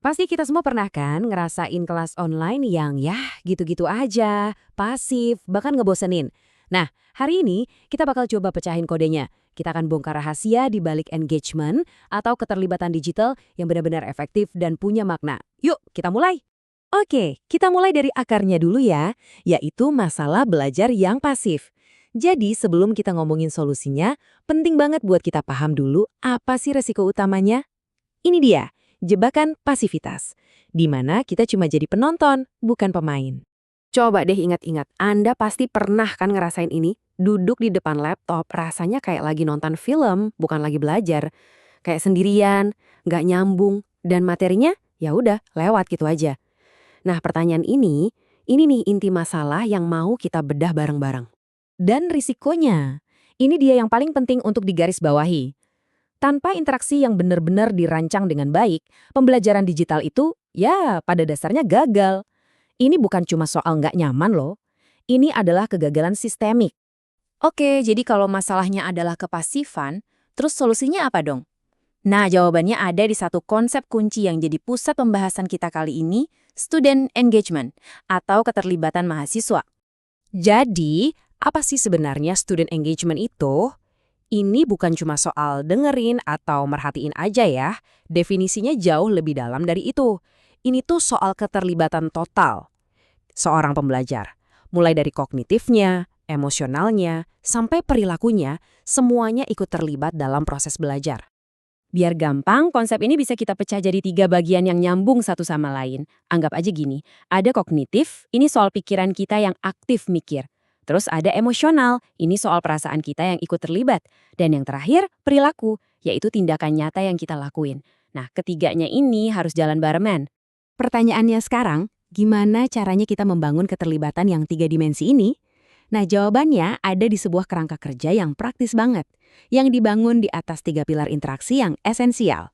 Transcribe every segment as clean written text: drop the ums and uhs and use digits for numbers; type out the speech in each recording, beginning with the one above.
Pasti kita semua pernah kan ngerasain kelas online yang gitu-gitu aja, pasif, bahkan ngebosenin. Nah, hari ini kita bakal coba pecahin kodenya. Kita akan bongkar rahasia di balik engagement atau keterlibatan digital yang benar-benar efektif dan punya makna. Yuk, kita mulai. Oke, kita mulai dari akarnya dulu ya, yaitu masalah belajar yang pasif. Jadi sebelum kita ngomongin solusinya, penting banget buat kita paham dulu apa sih resiko utamanya. Ini dia, jebakan pasivitas. Di mana kita cuma jadi penonton, bukan pemain. Coba deh ingat-ingat, Anda pasti pernah kan ngerasain ini? Duduk di depan laptop, rasanya kayak lagi nonton film, bukan lagi belajar. Kayak sendirian, nggak nyambung, dan materinya ya udah lewat gitu aja. Nah, pertanyaan ini nih inti masalah yang mau kita bedah bareng-bareng. Dan risikonya, ini dia yang paling penting untuk digarisbawahi. Tanpa interaksi yang benar-benar dirancang dengan baik, pembelajaran digital itu ya pada dasarnya gagal. Ini bukan cuma soal nggak nyaman loh. Ini adalah kegagalan sistemik. Oke, jadi kalau masalahnya adalah kepasifan, terus solusinya apa dong? Nah, jawabannya ada di satu konsep kunci yang jadi pusat pembahasan kita kali ini, student engagement, atau keterlibatan mahasiswa. Jadi, apa sih sebenarnya student engagement itu? Ini bukan cuma soal dengerin atau merhatiin aja ya. Definisinya jauh lebih dalam dari itu. Ini tuh soal keterlibatan total seorang pembelajar. Mulai dari kognitifnya, emosionalnya, sampai perilakunya, semuanya ikut terlibat dalam proses belajar. Biar gampang, konsep ini bisa kita pecah jadi 3 bagian yang nyambung satu sama lain. Anggap aja gini, ada kognitif, ini soal pikiran kita yang aktif mikir. Terus ada emosional, ini soal perasaan kita yang ikut terlibat. Dan yang terakhir, perilaku, yaitu tindakan nyata yang kita lakuin. Nah, ketiganya ini harus jalan barengan. Pertanyaannya sekarang, gimana caranya kita membangun keterlibatan yang 3 dimensi ini? Nah, jawabannya ada di sebuah kerangka kerja yang praktis banget, yang dibangun di atas 3 pilar interaksi yang esensial.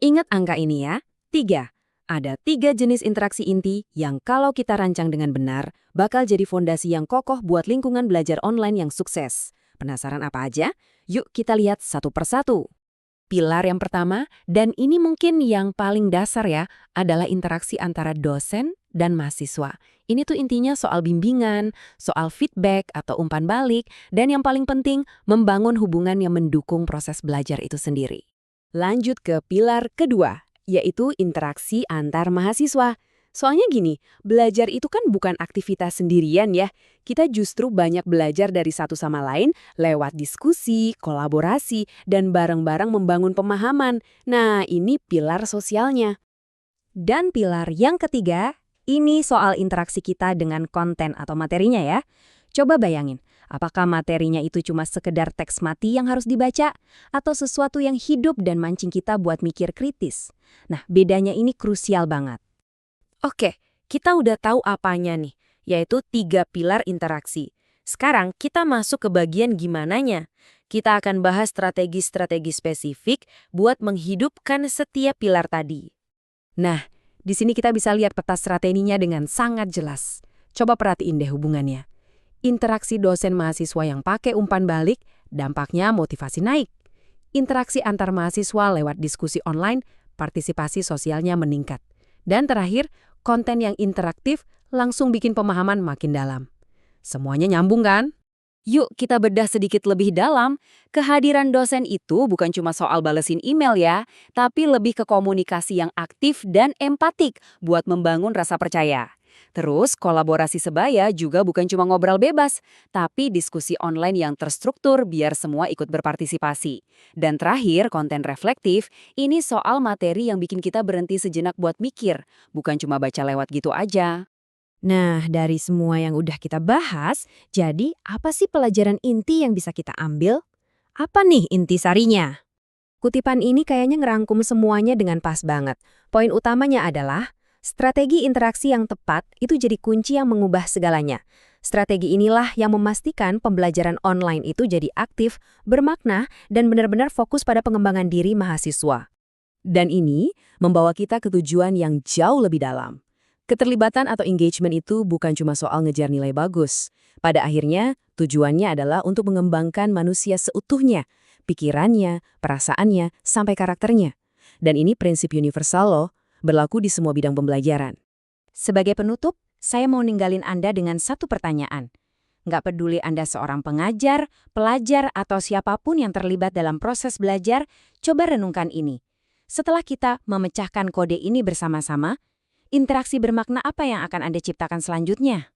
Ingat angka ini ya, 3. Ada 3 jenis interaksi inti yang kalau kita rancang dengan benar, bakal jadi fondasi yang kokoh buat lingkungan belajar online yang sukses. Penasaran apa aja? Yuk kita lihat satu persatu. Pilar yang pertama, dan ini mungkin yang paling dasar ya, adalah interaksi antara dosen dan mahasiswa. Ini tuh intinya soal bimbingan, soal feedback atau umpan balik, dan yang paling penting, membangun hubungan yang mendukung proses belajar itu sendiri. Lanjut ke pilar kedua, yaitu interaksi antar mahasiswa. Soalnya gini, belajar itu kan bukan aktivitas sendirian ya. Kita justru banyak belajar dari satu sama lain lewat diskusi, kolaborasi, dan bareng-bareng membangun pemahaman. Nah, ini pilar sosialnya. Dan pilar yang ketiga, ini soal interaksi kita dengan konten atau materinya ya. Coba bayangin, apakah materinya itu cuma sekedar teks mati yang harus dibaca? Atau sesuatu yang hidup dan mancing kita buat mikir kritis? Nah, bedanya ini krusial banget. Oke, kita udah tahu apanya nih, yaitu 3 pilar interaksi. Sekarang kita masuk ke bagian gimananya. Kita akan bahas strategi-strategi spesifik buat menghidupkan setiap pilar tadi. Nah, di sini kita bisa lihat peta strateginya dengan sangat jelas. Coba perhatiin deh hubungannya. Interaksi dosen mahasiswa yang pakai umpan balik, dampaknya motivasi naik. Interaksi antar mahasiswa lewat diskusi online, partisipasi sosialnya meningkat. Dan terakhir, konten yang interaktif langsung bikin pemahaman makin dalam. Semuanya nyambung kan? Yuk kita bedah sedikit lebih dalam. Kehadiran dosen itu bukan cuma soal balesin email ya, tapi lebih ke komunikasi yang aktif dan empatik buat membangun rasa percaya. Terus kolaborasi sebaya juga bukan cuma ngobrol bebas, tapi diskusi online yang terstruktur biar semua ikut berpartisipasi. Dan terakhir, konten reflektif, ini soal materi yang bikin kita berhenti sejenak buat mikir, bukan cuma baca lewat gitu aja. Nah, dari semua yang udah kita bahas, jadi apa sih pelajaran inti yang bisa kita ambil? Apa nih inti sarinya? Kutipan ini kayaknya ngerangkum semuanya dengan pas banget. Poin utamanya adalah, strategi interaksi yang tepat itu jadi kunci yang mengubah segalanya. Strategi inilah yang memastikan pembelajaran online itu jadi aktif, bermakna, dan benar-benar fokus pada pengembangan diri mahasiswa. Dan ini membawa kita ke tujuan yang jauh lebih dalam. Keterlibatan atau engagement itu bukan cuma soal ngejar nilai bagus. Pada akhirnya, tujuannya adalah untuk mengembangkan manusia seutuhnya, pikirannya, perasaannya, sampai karakternya. Dan ini prinsip universal loh. berlaku di semua bidang pembelajaran. Sebagai penutup, saya mau ninggalin Anda dengan satu pertanyaan. Nggak peduli Anda seorang pengajar, pelajar, atau siapapun yang terlibat dalam proses belajar, coba renungkan ini. Setelah kita memecahkan kode ini bersama-sama, interaksi bermakna apa yang akan Anda ciptakan selanjutnya?